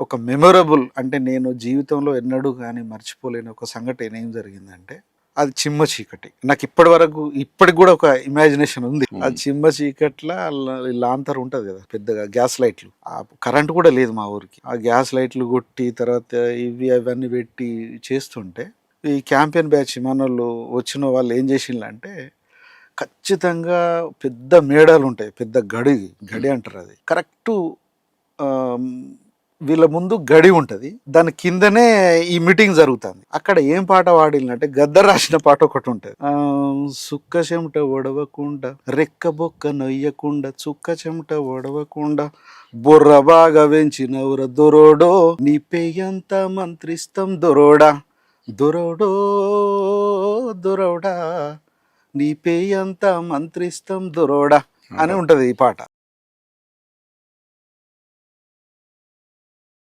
ఒక మెమొరబుల్ అంటే నేను జీవితంలో ఎన్నడూ కానీ మర్చిపోలేని ఒక సంఘటన ఏం జరిగిందంటే అది చిమ్మ చీకటి. నాకు ఇప్పటి వరకు ఇప్పటికి కూడా ఒక ఇమాజినేషన్ ఉంది. ఆ చిమ్మ చీకట్ల లాంతర్ ఉంటది కదా పెద్దగా, గ్యాస్ లైట్లు. ఆ కరెంట్ కూడా లేదు మా ఊరికి. ఆ గ్యాస్ లైట్లు కొట్టి తర్వాత ఇవి అవన్నీ పెట్టి చేస్తుంటే ఈ క్యాంపెయిన్ బ్యాచ్ మనోళ్ళు వచ్చిన వాళ్ళు ఏం చేసిండ్రంటే ఖచ్చితంగా పెద్ద మేడాలు ఉంటాయి, పెద్ద గడి గడి అంటారు, అది కరెక్ట్ వీళ్ళ ముందు గడి ఉంటుంది, దాని కిందనే ఈ మీటింగ్ జరుగుతుంది. అక్కడ ఏం పాట పాడినంటే గద్దర్ రాసిన పాట ఒకటి ఉంటుంది. సుక్క చెమట ఒడవకుండా రెక్క బొక్క నొయ్యకుండా చుక్క చెమట ఒడవకుండా బొర్ర బాగా వెంచినవుర దొరోడో నీ పెయ్యంతా మంత్రిస్తాం దొరోడా దొరోడో దొరోడా నీ పేయంతా మంత్రిస్తాం దొరోడా అని ఉంటది ఈ పాట.